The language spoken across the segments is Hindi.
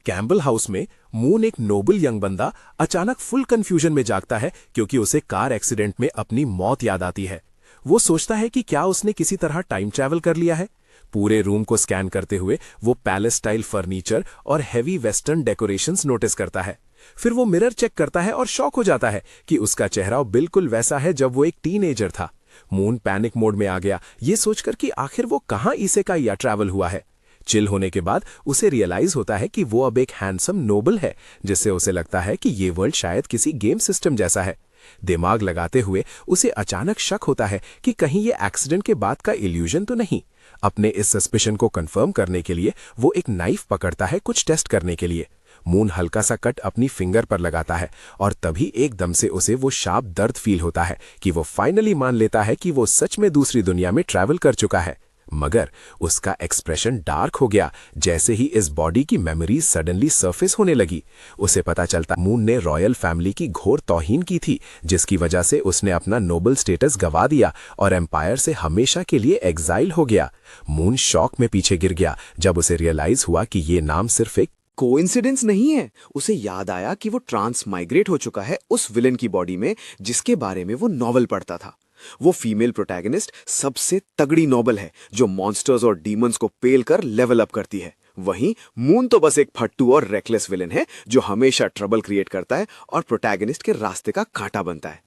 कैम्बल हाउस में मून, एक नोबल यंग बंदा, अचानक फुल कंफ्यूजन में जागता है क्योंकि उसे कार एक्सीडेंट में अपनी मौत याद आती है। वो सोचता है कि क्या उसने किसी तरह टाइम ट्रैवल कर लिया है। पूरे रूम को स्कैन करते हुए वो पैलेस स्टाइल फर्नीचर और हेवी वेस्टर्न डेकोरेशंस नोटिस करता है। फिर वो मिरर चेक करता है और शॉक हो जाता है कि उसका चेहरा बिल्कुल वैसा है जब वो एक टीनएजर था। मून पैनिक मोड में आ गया, ये सोचकर कि आखिर वो कहाँ इसेकाई या ट्रैवल हुआ है। चिल होने के बाद उसे रियलाइज होता है कि वो अब एक हैंडसम नोबल है, जिससे उसे लगता है कि ये वर्ल्ड शायद किसी गेम सिस्टम जैसा है। दिमाग लगाते हुए उसे अचानक शक होता है कि कहीं ये एक्सीडेंट के बाद का इल्यूजन तो नहीं। अपने इस सस्पिशन को कंफर्म करने के लिए वो एक नाइफ पकड़ता है कुछ टेस्ट करने के लिए। मून हल्का सा कट अपनी फिंगर पर लगाता है और तभी एकदम से उसे वो शार्प दर्द फील होता है कि वो फाइनली मान लेता है कि वो सच में दूसरी दुनिया में ट्रैवल कर चुका है। मगर उसका एक्सप्रेशन डार्क हो गया जैसे ही इस बॉडी की मेमोरीज सडनली सरफेस होने लगी। उसे पता चलता मून ने रॉयल फैमिली की घोर तौहीन की थी, जिसकी वजह से उसने अपना नोबल स्टेटस गवा दिया और एम्पायर से हमेशा के लिए एग्जाइल हो गया। मून शॉक में पीछे गिर गया जब उसे रियलाइज हुआ कि ये नाम सिर्फ एक कोइंसिडेंस नहीं है। उसे याद आया कि वो ट्रांस माइग्रेट हो चुका है उस विलेन की बॉडी में जिसके बारे में वो नॉवल पढ़ता था। वो फीमेल प्रोटैगनिस्ट सबसे तगड़ी नॉबल है जो मॉन्स्टर्स और डीमंस को पेल कर लेवल अप करती है। वहीं मून तो बस एक फट्टू और रेकलेस विलेन है जो हमेशा ट्रबल क्रिएट करता है और प्रोटैगनिस्ट के रास्ते का कांटा बनता है।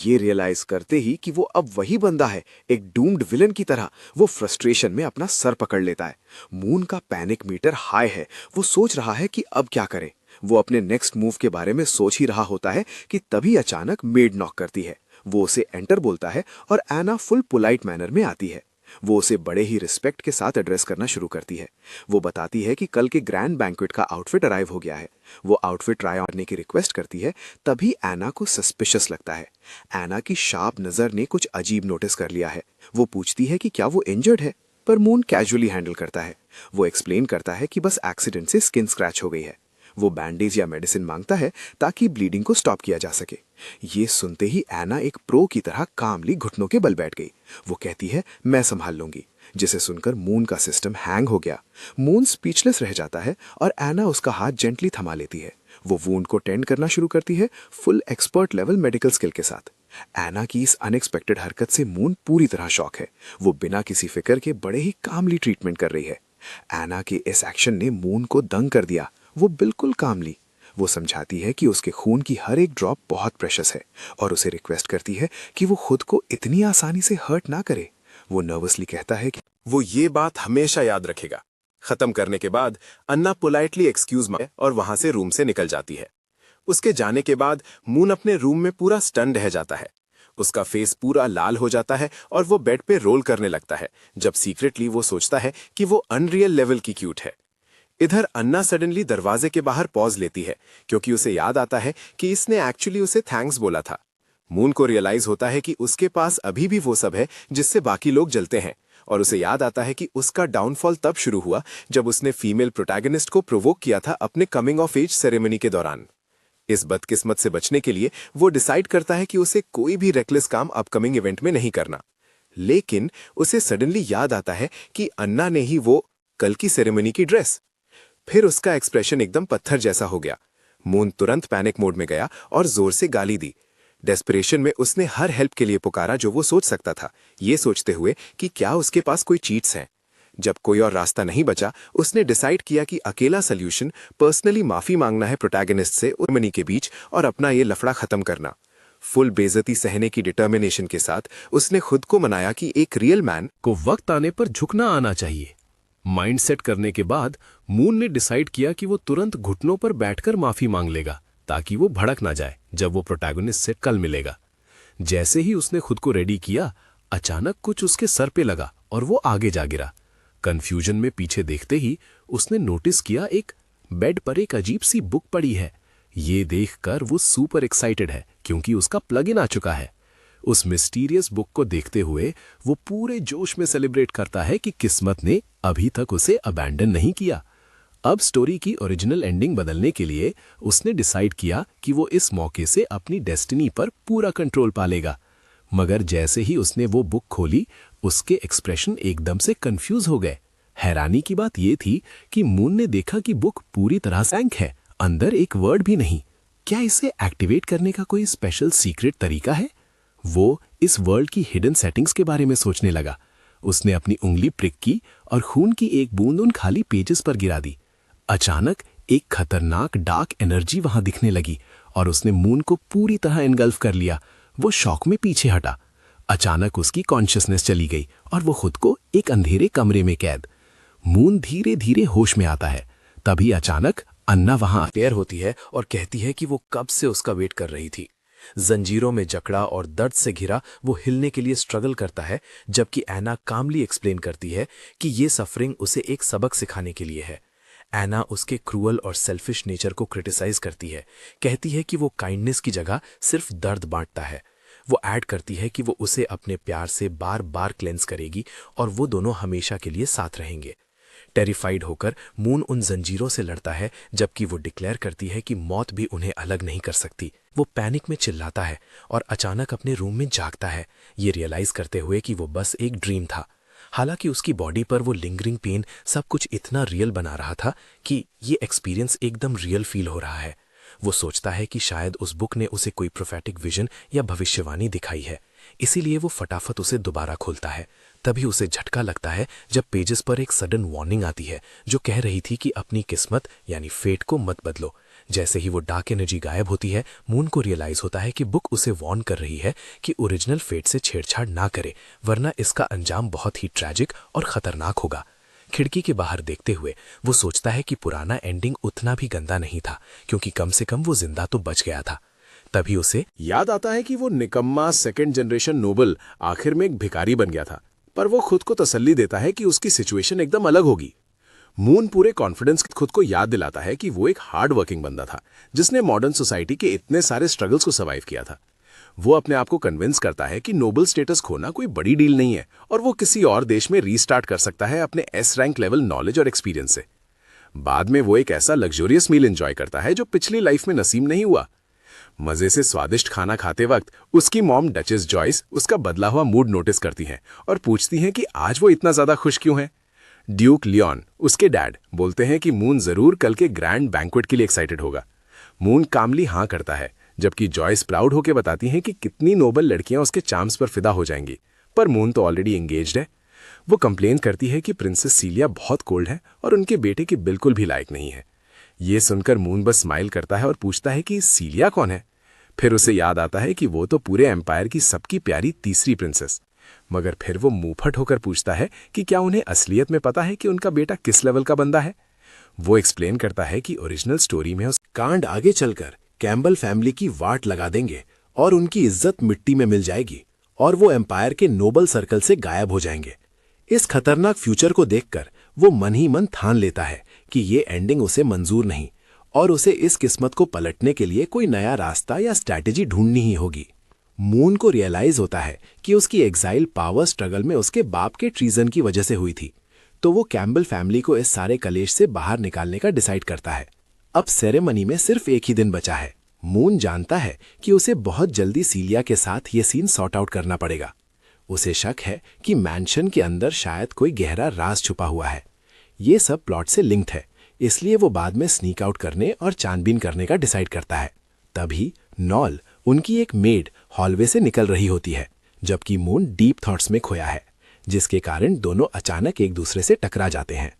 ये रियलाइज करते ही कि वो अब वही बंदा है, एक डूम्ड विलेन की तरह, वो फ्रस्ट्रेशन में अपना सर पकड़ लेता है। मून का पैनिक मीटर हाई है। वो सोच रहा है कि अब क्या करे। वो अपने नेक्स्ट मूव के बारे में सोच ही रहा होता है कि तभी अचानक मेड नॉक करती है। वो उसे एंटर बोलता है और एना फुल पोलाइट मैनर में आती है। वो उसे बड़े ही रिस्पेक्ट के साथ एड्रेस करना शुरू करती है। वो बताती है कि कल के ग्रैंड बैंक्वेट का आउटफिट अराइव हो गया है। वो आउटफिट ट्राई करने की रिक्वेस्ट करती है। तभी एना को सस्पिशियस लगता है। एना की शार्प नजर ने कुछ अजीब नोटिस कर लिया है। वो पूछती है कि क्या वो इंजर्ड है, पर मून कैजुअली हैंडल करता है। वो एक्सप्लेन करता है कि बस एक्सीडेंट से स्किन स्क्रैच हो गई है। वो बैंडेज या मेडिसिन मांगता है ताकि ब्लीडिंग को स्टॉप किया जा सके। ये सुनते ही एना एक प्रो की तरह कामली घुटनों के बल बैठ गई। वो कहती है, मैं संभाल लूंगी, जिसे सुनकर मून का सिस्टम हैंग हो गया। मून स्पीचलेस रह जाता है और एना उसका हाथ जेंटली थमा लेती है। वो वूंड को टेंड करना शुरू करती है, full expert level medical skill के साथ। एना की इस अनएक्सपेक्टेड हरकत से मून पूरी तरह शॉक है। वो बिना किसी फिक्र के बड़े ही कामली ट्रीटमेंट कर रही है। एना के इस एक्शन ने मून को दंग कर दिया। वो बिल्कुल कामली। वो समझाती है कि उसके खून की हर एक ड्रॉप बहुत प्रेशियस है और उसे रिक्वेस्ट करती है कि वो खुद को इतनी आसानी से हर्ट ना करे। वो नर्वसली कहता है कि वो ये बात हमेशा याद रखेगा। खत्म करने के बाद अन्ना पोलाइटली एक्सक्यूज मांगे और वहां से रूम से निकल जाती है। उसके जाने के बाद मून अपने रूम में पूरा स्टन रह जाता है। उसका फेस पूरा लाल हो जाता है और वो बेड पे रोल करने लगता है, जब सीक्रेटली वो सोचता है कि वो अनरियल लेवल की क्यूट है। इधर अन्ना सडनली दरवाजे के बाहर पॉज लेती है क्योंकि उसे याद आता है कि इसने एक्चुअली उसे थैंक्स बोला था। मून को रियलाइज होता है कि उसके पास अभी भी वो सब है जिससे बाकी लोग जलते हैं, और उसे याद आता है कि उसका डाउनफॉल तब शुरू हुआ जब उसने फीमेल प्रोटैगनिस्ट को प्रोवोक किया था अपने कमिंग ऑफ एज सेरेमनी के दौरान। इस बदकिस्मत से बचने के लिए वो डिसाइड करता है कि उसे कोई भी रेकलेस काम अपकमिंग इवेंट में नहीं करना। लेकिन उसे सडनली याद आता है कि अन्ना ने ही वो कल की सेरेमनी की ड्रेस। फिर उसका एक्सप्रेशन एकदम पत्थर जैसा हो गया। मून तुरंत पैनिक मोड में गया और जोर से गाली दी। डेस्परेशन में उसने हर हेल्प के लिए पुकारा जो वो सोच सकता था, ये सोचते हुए कि क्या उसके पास कोई चीट्स हैं। जब कोई और रास्ता नहीं बचा, उसने डिसाइड किया कि अकेला सल्यूशन पर्सनली माफी मांगना है प्रोटैगनिस्ट से उर्मनी के बीच और अपना ये लफड़ा खत्म करना। फुल बेइज्जती सहने की डिटर्मिनेशन के साथ उसने खुद को मनाया कि एक रियल मैन को वक्त आने पर झुकना आना चाहिए। माइंड सेट करने के बाद मून ने डिसाइड किया कि वो तुरंत घुटनों पर बैठकर माफी मांग लेगा ताकि वो भड़क ना जाए जब वो प्रोटैगनिस्ट से कल मिलेगा। जैसे ही उसने खुद को रेडी किया, अचानक कुछ उसके सर पे लगा और वो आगे जा गिरा। कंफ्यूजन में पीछे देखते ही उसने नोटिस किया एक बेड पर एक अजीब सी बुक पड़ी है। ये देखकर वो सुपर एक्साइटेड है क्योंकि उसका प्लग इन आ चुका है। उस मिस्टीरियस बुक को देखते हुए वो पूरे जोश में सेलिब्रेट करता है कि किस्मत ने अभी तक उसे अबैंडन नहीं किया। अब स्टोरी की ओरिजिनल एंडिंग बदलने के लिए उसने डिसाइड किया कि वो इस मौके से अपनी डेस्टिनी पर पूरा कंट्रोल पालेगा। मगर जैसे ही उसने वो बुक खोली, उसके एक्सप्रेशन एकदम से कंफ्यूज हो गए। हैरानी की बात यह थी कि मून ने देखा कि बुक पूरी तरह सैंक है, अंदर एक वर्ड भी नहीं। क्या इसे एक्टिवेट करने का कोई स्पेशल सीक्रेट तरीका है? वो इस वर्ल्ड की हिडन सेटिंग्स के बारे में सोचने लगा। उसने अपनी उंगली प्रिक की और खून की एक बूंद उन खाली पेजेस पर गिरा दी। अचानक एक खतरनाक डार्क एनर्जी वहां दिखने लगी और उसने मून को पूरी तरह एनगल्फ कर लिया। वो शॉक में पीछे हटा। अचानक उसकी कॉन्शियसनेस चली गई और वो खुद को एक अंधेरे कमरे में कैद। मून धीरे धीरे होश में आता है। तभी अचानक अन्ना वहां तैयार होती है और कहती है कि वो कब से उसका वेट कर रही थी। जंजीरों में जकड़ा और दर्द से घिरा वो हिलने के लिए स्ट्रगल करता है, जबकि एना कामली एक्सप्लेन करती है कि ये सफरिंग उसे एक सबक सिखाने के लिए है। एना उसके क्रूअल और सेल्फिश नेचर को क्रिटिसाइज करती है, कहती है कि वो काइंडनेस की जगह सिर्फ दर्द बांटता है। वो ऐड करती है कि वो उसे अपने प्यार से बार बार क्लेंस करेगी और वो दोनों हमेशा के लिए साथ रहेंगे। टेरिफाइड होकर मून उन जंजीरों से लड़ता है, जबकि वो डिक्लेयर करती है कि मौत भी उन्हें अलग नहीं कर सकती। वो पैनिक में चिल्लाता है और अचानक अपने रूम में जागता है, ये रियलाइज करते हुए कि वो बस एक ड्रीम था। हालांकि उसकी बॉडी पर वो लिंगरिंग पेन सब कुछ इतना रियल बना रहा था कि ये एक्सपीरियंस एकदम रियल फील हो रहा है। वो सोचता है कि शायद उस बुक ने उसे कोई प्रोफेटिक विजन या भविष्यवाणी दिखाई है, इसीलिए वो फटाफट उसे दोबारा खोलता है। तभी उसे झटका लगता है जब पेजेस पर एक सडन वार्निंग आती है जो कह रही थी कि अपनी किस्मत यानी फेट को मत बदलो। जैसे ही वो डार्क एनर्जी गायब होती है, मून को रियलाइज होता है कि बुक उसे वार्न कर रही है कि ओरिजिनल फेट से छेड़छाड़ ना करे, वरना इसका अंजाम बहुत ही ट्रैजिक और खतरनाक होगा। खिड़की के बाहर देखते हुए वो सोचता है कि पुराना एंडिंग उतना भी गंदा नहीं था, क्योंकि कम से कम वो जिंदा तो बच गया था। तभी उसे याद आता है कि वो निकम्मा सेकंड जनरेशन नोबल आखिर में एक भिखारी बन गया था, पर वो खुद को तसल्ली देता है कि उसकी सिचुएशन एकदम अलग होगी। मून पूरे कॉन्फिडेंस खुद को याद दिलाता है कि वो एक हार्ड वर्किंग बंदा था जिसने मॉडर्न सोसाइटी के इतने सारे स्ट्रगल्स को सर्वाइव किया था। वो अपने आप को कन्विंस करता है कि नोबल स्टेटस खोना कोई बड़ी डील नहीं है और वो किसी और देश में रीस्टार्ट कर सकता है अपने एस रैंक लेवल नॉलेज और एक्सपीरियंस से। बाद में वो एक ऐसा लग्जरियस मील एंजॉय करता है जो पिछली लाइफ में नसीब नहीं हुआ। मजे से स्वादिष्ट खाना खाते वक्त उसकी मॉम डचेस जॉयस उसका बदला हुआ मूड नोटिस करती हैं और पूछती हैं कि आज वो इतना ज्यादा खुश क्यों है। ड्यूक लियोन उसके डैड बोलते हैं कि मून जरूर कल के ग्रैंड बैंक्वेट के लिए एक्साइटेड होगा। मून कामली हाँ करता है, जबकि जॉयस प्राउड होकर बताती हैं कि कितनी नोबल लड़कियां उसके चार्म्स पर फिदा हो जाएंगी, पर मून तो ऑलरेडी एंगेज्ड है। वो कंप्लेन करती है कि प्रिंसेस सीलिया बहुत कोल्ड है और उनके बेटे की बिल्कुल भी लायक नहीं है। ये सुनकर मून बस स्माइल करता है और पूछता है कि सीलिया कौन है। फिर उसे याद आता है कि वो तो पूरे एम्पायर की सबकी प्यारी तीसरी प्रिंसेस। मगर फिर वो मुंहफट होकर पूछता है कि क्या उन्हें असलियत में पता है कि उनका बेटा किस लेवल का बंदा है। वो एक्सप्लेन करता है कि ओरिजिनल स्टोरी में उस कांड आगे चलकर कैम्बल फैमिली की वाट लगा देंगे और उनकी इज्जत मिट्टी में मिल जाएगी और वो एम्पायर के नोबल सर्कल से गायब हो जाएंगे। इस खतरनाक फ्यूचर को देखकर वो मन ही मन ठान लेता है कि ये एंडिंग उसे मंजूर नहीं और उसे इस किस्मत को पलटने के लिए कोई नया रास्ता या स्ट्रैटेजी ढूंढनी ही होगी। मून को रियलाइज होता है कि उसकी एग्जाइल पावर स्ट्रगल में उसके बाप के ट्रीजन की वजह से हुई थी, तो वो कैम्बल फैमिली को इस सारे कलेश से बाहर निकालने का डिसाइड करता है। अब सेरेमनी में सिर्फ एक ही दिन बचा है। मून जानता है कि उसे बहुत जल्दी सीलिया के साथ ये सीन सॉर्ट आउट करना पड़ेगा। उसे शक है कि मैंशन के अंदर शायद कोई गहरा राज छुपा हुआ है। ये सब प्लॉट से लिंक्ड है, इसलिए वो बाद में स्नीक आउट करने और छानबीन करने का डिसाइड करता है। तभी नॉल, उनकी एक मेड, हॉलवे से निकल रही होती है, जबकि मून डीप थॉट्स में खोया है, जिसके कारण दोनों अचानक एक दूसरे से टकरा जाते हैं।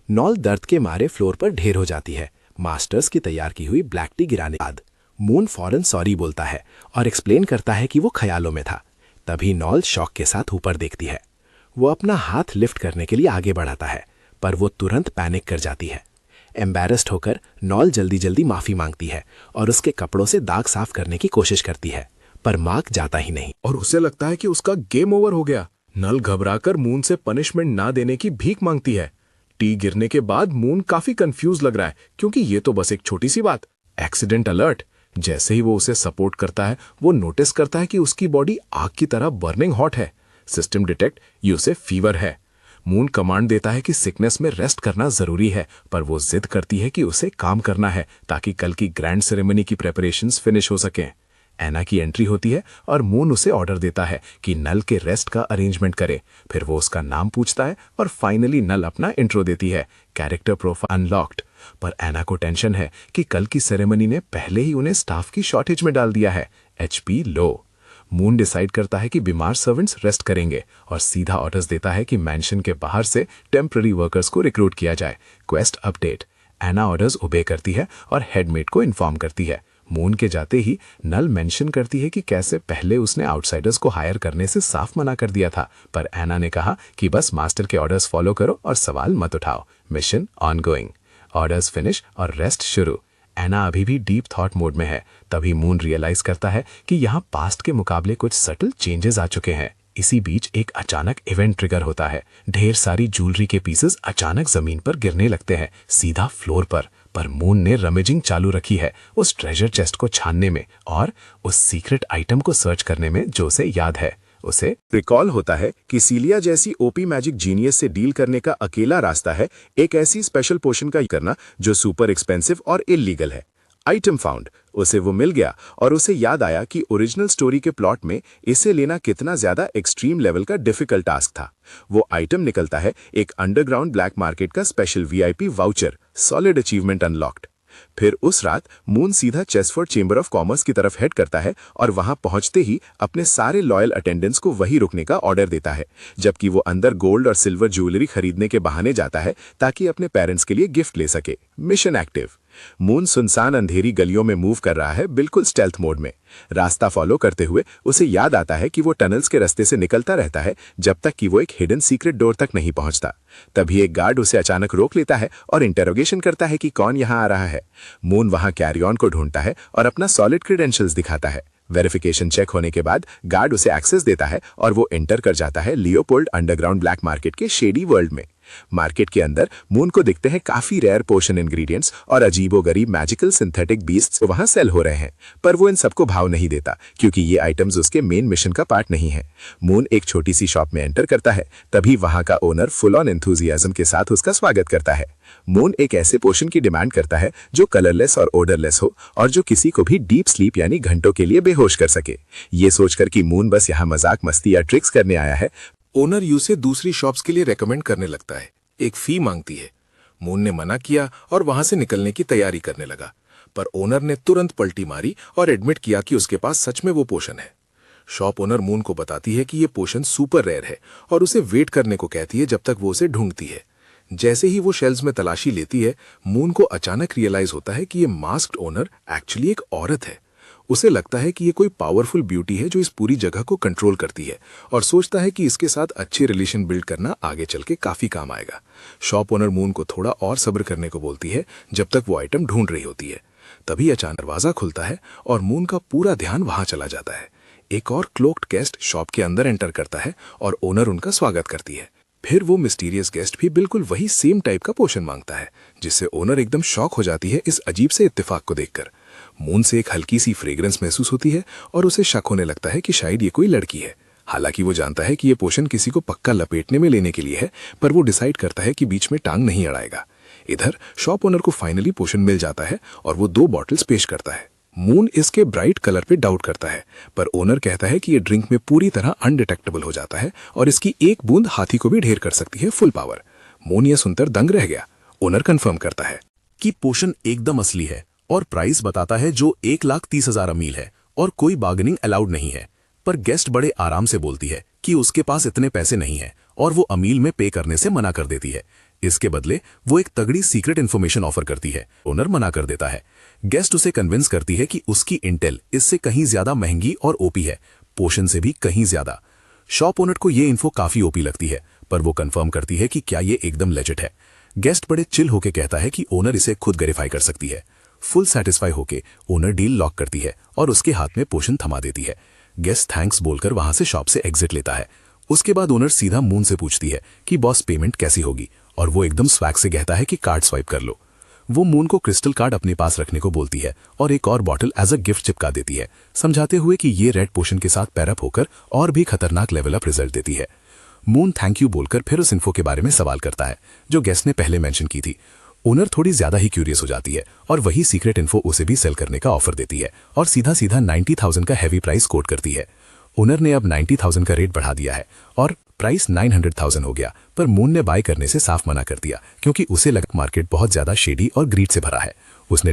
नॉल दर्द के मारे फ्लोर पर ढेर हो जाती है। मास्टर्स की तैयार की हुई ब्लैक टी गिराने के बाद मून फौरन सॉरी बोलता है और एक्सप्लेन करता है कि वो ख्यालों में था। तभी नॉल शॉक के साथ ऊपर देखती है। वो अपना हाथ लिफ्ट करने के लिए आगे बढ़ाता है, पर वो तुरंत पैनिक कर जाती है। एम्बैरेस्ड होकर नॉल जल्दी जल्दी माफी मांगती है और उसके कपड़ों से दाग साफ करने की कोशिश करती है, पर मार्क जाता ही नहीं और उसे लगता है कि उसका गेम ओवर हो गया। नल घबराकर मून से पनिशमेंट ना देने की भीख मांगती है। टी गिरने के बाद मून काफी कंफ्यूज लग रहा है, क्योंकि ये तो बस एक छोटी सी बात, एक्सीडेंट अलर्ट। जैसे ही वो उसे सपोर्ट करता है, वो नोटिस करता है कि उसकी बॉडी आग की तरह बर्निंग हॉट है। सिस्टम डिटेक्ट ये उसे फीवर है। मून कमांड देता है कि सिकनेस में रेस्ट करना जरूरी है, पर वो जिद करती है कि उसे काम करना है ताकि कल की ग्रैंड सेरेमनी की प्रेपरेशंस फिनिश हो सकें। एना की एंट्री होती है और मून उसे ऑर्डर देता है कि नल के रेस्ट का अरेंजमेंट करे। फिर वो उसका नाम पूछता है और फाइनली नल अपना इंट्रो देती है, कैरेक्टर प्रोफाइल अनलॉक्ड। पर एना को टेंशन है कि कल की सेरेमनी ने पहले ही उन्हें स्टाफ की शॉर्टेज में डाल दिया है, एचपी लो। मून डिसाइड करता है कि बीमार सर्वेंट्स रेस्ट करेंगे और सीधा ऑर्डर्स देता है कि मैंशन के बाहर से टेम्पररी वर्कर्स को रिक्रूट किया जाए। क्वेस्ट अपडेट, एना ऑर्डर्स ओबे करती है और हेडमेट को इन्फॉर्म करती है। मून के जाते ही नल मेंशन करती है कि कैसे पहले उसने आउटसाइडर्स को हायर करने से साफ मना कर दिया था, पर एना ने कहा कि बस मास्टर के ऑर्डर्स फॉलो करो और सवाल मत उठाओ। Mission ongoing. ऑर्डर्स फिनिश और रेस्ट शुरू। एना अभी भी डीप थॉट मोड में है। तभी मून रियलाइज करता है कि यहाँ पास्ट के मुकाबले कुछ सटल चेंजेस आ चुके हैं। इसी बीच एक अचानक इवेंट ट्रिगर होता है। ढेर सारी ज्वेलरी के पीसेस अचानक जमीन पर गिरने लगते हैं, सीधा फ्लोर पर मून ने रमेजिंग चालू रखी है उस ट्रेजर चेस्ट को छानने में और उस सीक्रेट आइटम को सर्च करने में जो उसे याद है। उसे रिकॉल होता है कि सीलिया जैसी ओपी मैजिक जीनियस से डील करने का अकेला रास्ता है एक ऐसी स्पेशल पोशन का करना जो सुपर एक्सपेंसिव और इल्लीगल है। आइटम फाउंड, उसे वो मिल गया और उसे याद आया कि ओरिजिनल स्टोरी के प्लॉट में इसे लेना कितना ज्यादा एक्सट्रीम लेवल का डिफिकल्ट टास्क था। वो आइटम निकलता है एक अंडरग्राउंड ब्लैक मार्केट का special VIP voucher, solid achievement unlocked. फिर उस रात मून सीधा चेसफोर्ड चेंबर ऑफ कॉमर्स की तरफ हेड करता है और वहां पहुंचते ही अपने सारे लॉयल अटेंडेंट्स को वहीं रुकने का ऑर्डर देता है, जबकि वो अंदर गोल्ड और सिल्वर ज्वेलरी खरीदने के बहाने जाता है ताकि अपने पेरेंट्स के लिए गिफ्ट ले सके। Mission active. मून सुनसान अंधेरी गलियों में मूव कर रहा है, बिल्कुल स्टेल्थ मोड में। रास्ता फॉलो करते हुए उसे याद आता है कि वो टनल्स के रास्ते से निकलता रहता है जब तक कि वो एक हिडन सीक्रेट डोर तक नहीं पहुंचता। तभी एक गार्ड उसे अचानक रोक लेता है और इंटेरोगेशन करता है कि कौन यहां आ रहा है। मून वहां कैरी ऑन को ढूंढता है और अपना सॉलिड क्रेडेंशियल्स दिखाता है। वेरिफिकेशन चेक होने के बाद गार्ड उसे एक्सेस देता है और वो एंटर कर जाता है लियोपोल्ड अंडरग्राउंड ब्लैक मार्केट के शेडी वर्ल्ड में। मार्केट के अंदर मून को दिखते हैं काफी रेयर पोशन इंग्रेडिएंट्स और अजीबोगरीब मैजिकल सिंथेटिक बीस्ट्स वहां सेल हो रहे हैं, पर वो इन सबको भाव नहीं देता क्योंकि ये आइटम्स उसके मेन मिशन का पार्ट नहीं है। मून एक छोटी सी शॉप में एंटर करता है, तभी वहां का ओनर फुल ऑन एंथुजियाज्म के साथ उसका स्वागत करता है। मून एक ऐसे पोशन की डिमांड करता है जो कलरलेस और ओडरलेस हो और जो किसी को भी डीप स्लीप यानी घंटों के लिए बेहोश कर सके। ये सोचकर कि मून बस यहाँ मजाक मस्ती या ट्रिक्स करने आया है, ओनर यू से दूसरी शॉप्स के लिए रेकमेंड करने लगता है। एक फी मांगती है। मून ने मना किया और वहां से निकलने की तैयारी करने लगा, पर ओनर ने तुरंत पलटी मारी और एडमिट किया कि उसके पास सच में वो पोशन है। शॉप ओनर मून को बताती है कि ये पोशन सुपर रेयर है और उसे वेट करने को कहती है जब तक वो उसे ढूंढती है। जैसे ही वो शेल्व्स में तलाशी लेती है, मून को अचानक रियलाइज होता है कि ये मास्क्ड ओनर एक्चुअली एक औरत है। उसे लगता है कि ये कोई पावरफुल ब्यूटी है जो इस पूरी जगह को कंट्रोल करती है और सोचता है कि इसके साथ अच्छे रिलेशन बिल्ड करना आगे चल के काफी काम आएगा। शॉप ओनर मून को थोड़ा और सब्र करने को बोलती है जब तक वो आइटम ढूंढ रही होती है। तभी अचानक दरवाजा खुलता है और मून का पूरा ध्यान वहां चला जाता है। एक और क्लोक्ड गेस्ट शॉप के अंदर एंटर करता है और ओनर उनका स्वागत करती है। फिर वो मिस्टीरियस गेस्ट भी बिल्कुल वही सेम टाइप का पोशन मांगता है, जिससे ओनर एकदम शॉक हो जाती है इस अजीब से इत्तेफाक को देखकर। मून से एक हल्की सी फ्रेग्रेंस महसूस होती है और उसे शक होने लगता है कि शायद ये कोई लड़की है। हालांकि वो जानता है कि ये पोशन किसी को पक्का लपेटने में लेने के लिए है, पर वो डिसाइड करता है कि बीच में टांग नहीं अड़ाएगा। इधर शॉप ओनर को फाइनली पोशन मिल जाता है और वो 2 बॉटल्स पेश करता है। मून इसके ब्राइट कलर पे डाउट करता है, पर ओनर कहता है कि ये ड्रिंक में पूरी तरह अनडिटेक्टेबल हो जाता है और इसकी एक बूंद हाथी को भी ढेर कर सकती है फुल पावर। मून ये सुनकर दंग रह गया। ओनर कंफर्म करता है कि पोशन एकदम असली है और प्राइस बताता है जो 1,30,000 अमील है और कोई बार्गेनिंग अलाउड नहीं है। पर गेस्ट बड़े आराम से बोलती है कि उसके पास इतने पैसे नहीं है और वो अमील में पे करने से मना कर देती है। इसके बदले वो एक तगड़ी सीक्रेट इन्फॉर्मेशन ऑफर करती है। ओनर मना कर देता है। गेस्ट उसे कन्विंस करती है कि उसकी इंटेल इससे कहीं ज्यादा महंगी और ओपी है, पोशन से भी कहीं ज्यादा। शॉप ओनर को ये इन्फो काफी ओपी लगती है, पर वो कंफर्म करती है कि क्या ये एकदम लेजिट है। गेस्ट बड़े चिल होके कहता है कि ओनर इसे खुद वेरीफाई कर सकती है। फुल सेटिस्फाई होके ओनर डील लॉक करती है और उसके हाथ में पोशन थमा देती है। गेस्ट थैंक्स बोलकर वहां से शॉप से एग्जिट लेता है। उसके बाद ओनर सीधा मून से पूछती है कि बॉस पेमेंट कैसी होगी, और वो एकदम स्वैग से कहता है कि कार्ड स्वाइप कर लो। वो मून को क्रिस्टल कार्ड अपने पास रखने को बोलती है और एक और बॉटल एज अ गिफ्ट चिपका देती है, समझाते हुए कि ये रेड पोशन के साथ पैरअप होकर और भी खतरनाक लेवल अप रिजल्ट देती है। मून थैंक यू बोलकर फिर उस इन्फो के बारे में सवाल करता है जो गेस्ट ने पहले मेंशन की थी। ओनर थोड़ी ज्यादा ही क्यूरियस हो जाती है और वही सीक्रेट इन्फो उसे भी सेल करने का ऑफर देती है और सीधा सीधा 90,000 का हैवी प्राइस कोट करती है। ओनर ने अब 90,000 का रेट बढ़ा दिया है और प्राइस 900,000 हो गया, पर मून ने बाय करने से साफ मना कर दिया क्योंकि उसे लगा मार्केट बहुत ज्यादा शेडी और ग्रीड से भरा है। उसने